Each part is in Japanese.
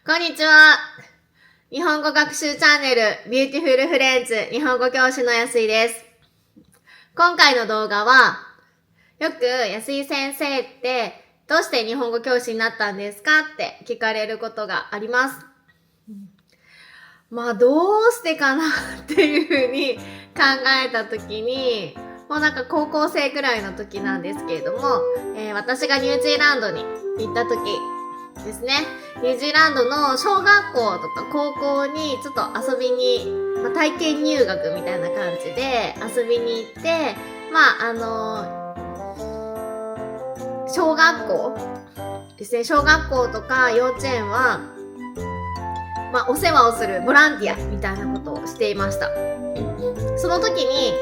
こんにちは。日本語学習チャンネルビューティフルフレンズ日本語教師の安井です。今回の動画は、よく安井先生ってどうして日本語教師になったんですかって聞かれることがあります。どうしてかなっていうふうに考えたときに、もう高校生くらいの時なんですけれども、私がニュージーランドに行った時ですね。ニュージーランドの小学校とか高校にちょっと遊びに、体験入学みたいな感じで遊びに行って、小学校ですね。小学校とか幼稚園は、お世話をするボランティアみたいなことをしていました。その時に、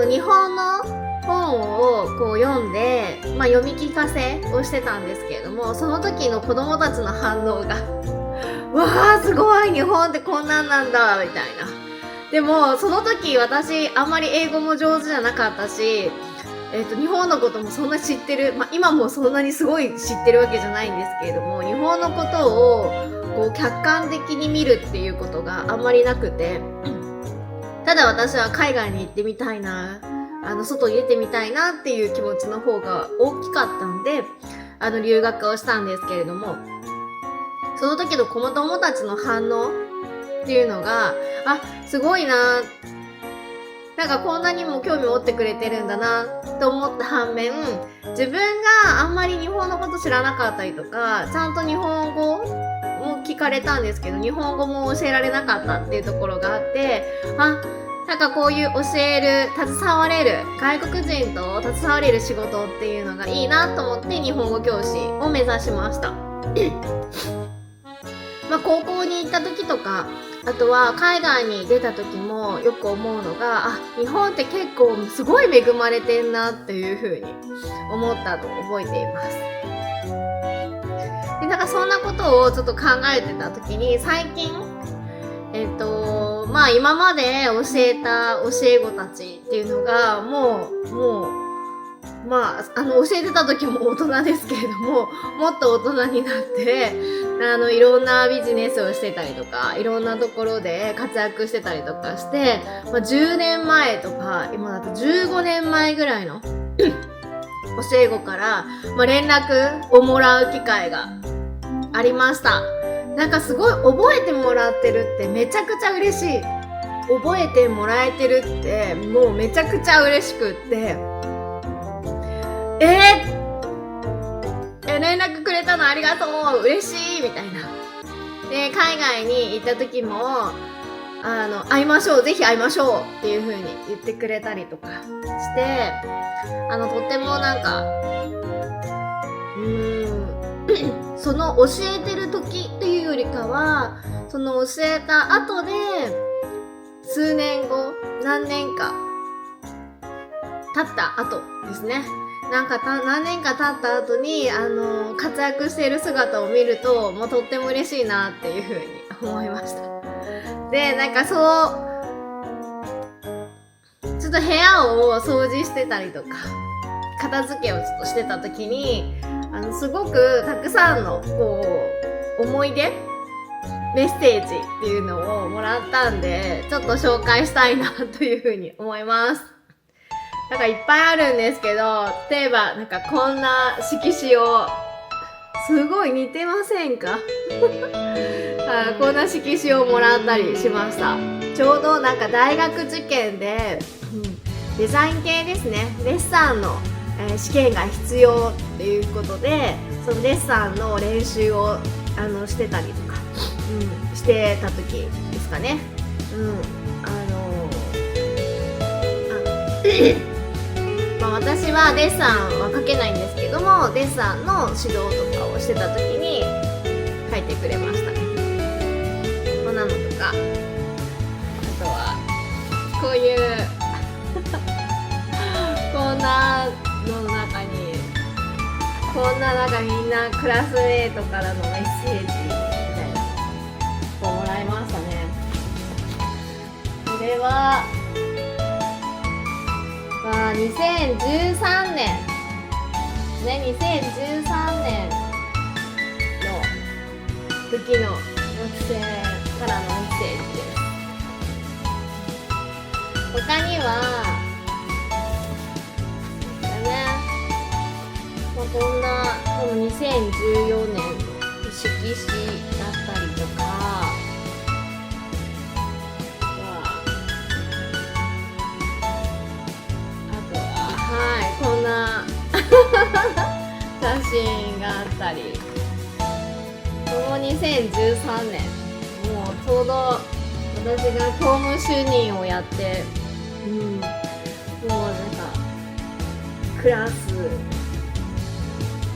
日本の本を読んで、読み聞かせをしてたんですけれども、その時の子供たちの反応がわーすごい、日本ってこんなんなんだみたいな。でもその時私あんまり英語も上手じゃなかったし、日本のこともそんな知ってる、今もそんなにすごい知ってるわけじゃないんですけれども、日本のことを客観的に見るっていうことがあんまりなくて、ただ私は海外に行ってみたいな、外に出てみたいなっていう気持ちの方が大きかったんで、留学をしたんですけれども、その時の子供たちの反応っていうのが、すごいな、こんなにも興味持ってくれてるんだなと思った反面、自分があんまり日本のこと知らなかったりとか、ちゃんと日本語も聞かれたんですけど、日本語も教えられなかったっていうところがあって、こういう教える、携われる、外国人と携われる仕事っていうのがいいなと思って日本語教師を目指しました。高校に行った時とか、あとは海外に出た時もよく思うのが、日本って結構すごい恵まれてんなっていう風に思ったのを覚えています。で、そんなことをちょっと考えてた時に、最近今まで教えた教え子たちっていうのが教えてた時も大人ですけれども、もっと大人になっていろんなビジネスをしてたりとか、いろんなところで活躍してたりとかして、10年前とか今だと15年前ぐらいの教え子から、連絡をもらう機会がありました。すごい覚えてもらってるってめちゃくちゃ嬉しい。覚えてもらえてるってもうめちゃくちゃ嬉しくって、連絡くれたのありがとう、嬉しいみたいな。で、海外に行った時も会いましょう、ぜひ会いましょうっていう風に言ってくれたりとかして、とってもその教えてる時っていうよりかは、その教えた後で数年後、何年か経った後ですね。何年か経った後に活躍している姿を見ると、もうとっても嬉しいなっていうふうに思いました。で、ちょっと部屋を掃除してたりとか、片付けをちょっとしてた時に、すごくたくさんの思い出メッセージっていうのをもらったんで、ちょっと紹介したいなというふうに思います。いっぱいあるんですけど、例えばこんな色紙を、すごい似てませんかこんな色紙をもらったりしました。ちょうど大学受験で、デザイン系ですね、デッサンの試験が必要っていうことで、そのデッサンの練習をしてたりとか、してた時ですかね。私はデッサンは描けないんですけども、デッサンの指導とかをしてた時に描いてくれましたね。こんなのとか、あとはこういうこんなの中に、みんなクラスメートからのメッセージみたいなのをもらいましたね。これは2013年ね、2013年の時の生からのメッセージです。他にはこんな多分2014年の色紙だったりとか、あとはこんな写真があったり、この2013年もうちょうど私が教務主任をやって、もうなんかクラス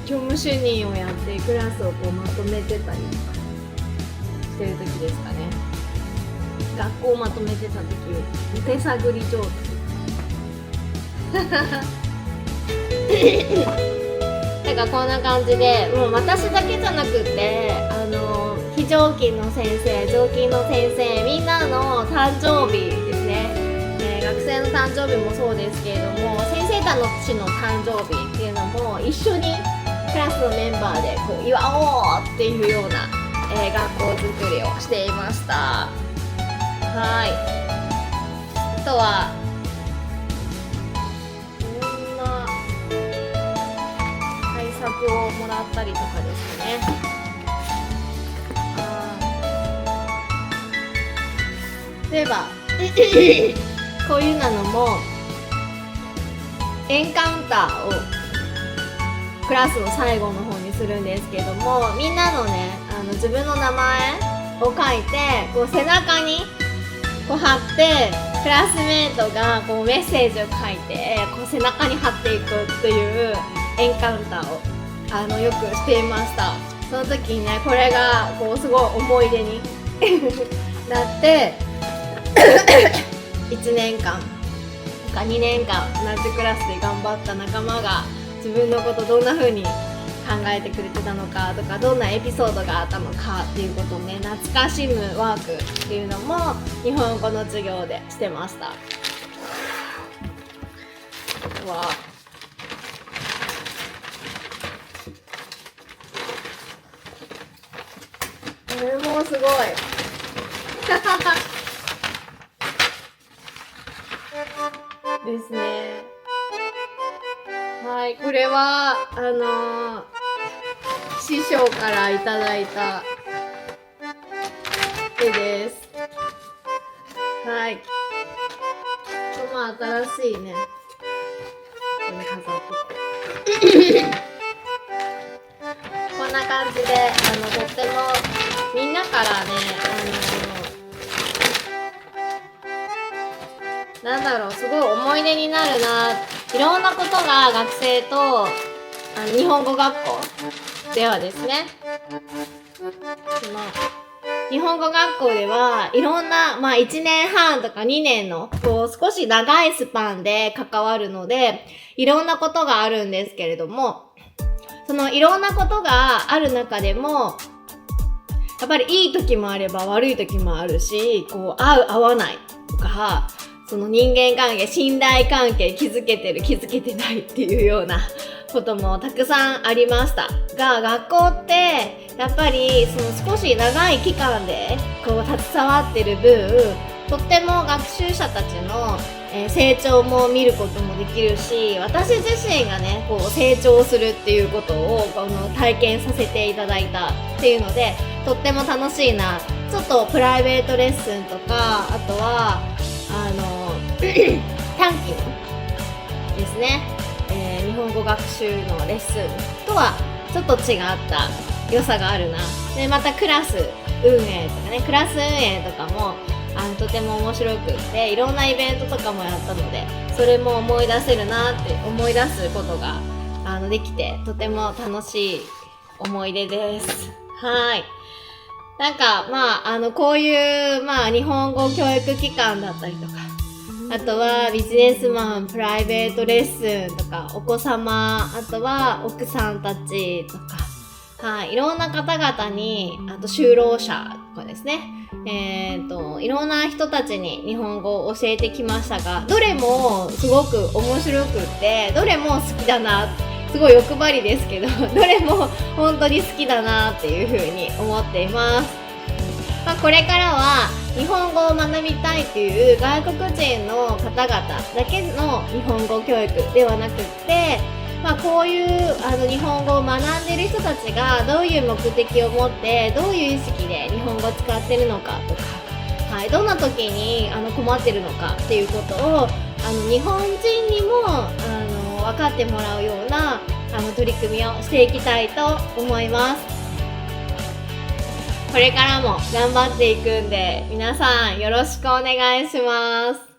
教務主任をやってクラスをこうまとめてたりとかしてる時ですかね。学校をまとめてた時、お手探り状態なんかこんな感じで、もう私だけじゃなくて非常勤の先生、常勤の先生、みんなの誕生日ですね、学生の誕生日もそうですけれども、先生たちの誕生日っていうのも一緒にクラスのメンバーでこう祝おうっていうような、学校作りをしていました。はい。あとはこんな対策をもらったりとかですね。例えばこういうのもエンカウンターをクラスの最後の方にするんですけども、みんなのね自分の名前を書いてこう背中にこう貼って、クラスメートがこうメッセージを書いてこう背中に貼っていくっていうエンカウンターをよくしていました。その時にね、これがこうすごい思い出になって1年間か2年間同じクラスで頑張った仲間が自分のことどんな風に考えてくれてたのかとか、どんなエピソードがあったのかっていうことをね、懐かしむワークっていうのも日本語の授業でしてました。これもすごいですね。はい、これは師匠からいただいた絵です。はい。これも新しいね。これ飾ってこんな感じでとってもみんなからねなんだろう、すごい思い出になるな。いろんなことが学生と日本語学校ではですね、日本語学校ではいろんな、1年半とか2年のこう少し長いスパンで関わるので、いろんなことがあるんですけれども、そのいろんなことがある中でもやっぱりいい時もあれば悪い時もあるし、こう合う合わないとか、その人間関係、信頼関係築けてる築けてないっていうようなこともたくさんありましたが、学校ってやっぱりその少し長い期間でこう携わってる分、とっても学習者たちの成長も見ることもできるし、私自身がねこう成長するっていうことを体験させていただいたっていうので、とっても楽しいな。ちょっとプライベートレッスンとか、あとは短期ですね、日本語学習のレッスンとはちょっと違った良さがあるな。でまたクラス運営とかね、クラス運営とかもとても面白くって、いろんなイベントとかもやったので、それも思い出せるなって思い出すことができて、とても楽しい思い出です。はい。なんかこういう日本語教育機関だったりとか、あとはビジネスマン、プライベートレッスンとか、お子様、あとは奥さんたちとか、はい、いろんな方々に、あと就労者とかですね、いろんな人たちに日本語を教えてきましたが、どれもすごく面白くって、どれも好きだな、すごい欲張りですけど、どれも本当に好きだなっていうふうに思っています。これからは日本語を学びたいという外国人の方々だけの日本語教育ではなくって、こういう日本語を学んでいる人たちがどういう目的を持ってどういう意識で日本語を使ってるのかとか、どんな時に困ってるのかっていうことを日本人にも分かってもらうような取り組みをしていきたいと思います。これからも頑張っていくんで皆さんよろしくお願いします。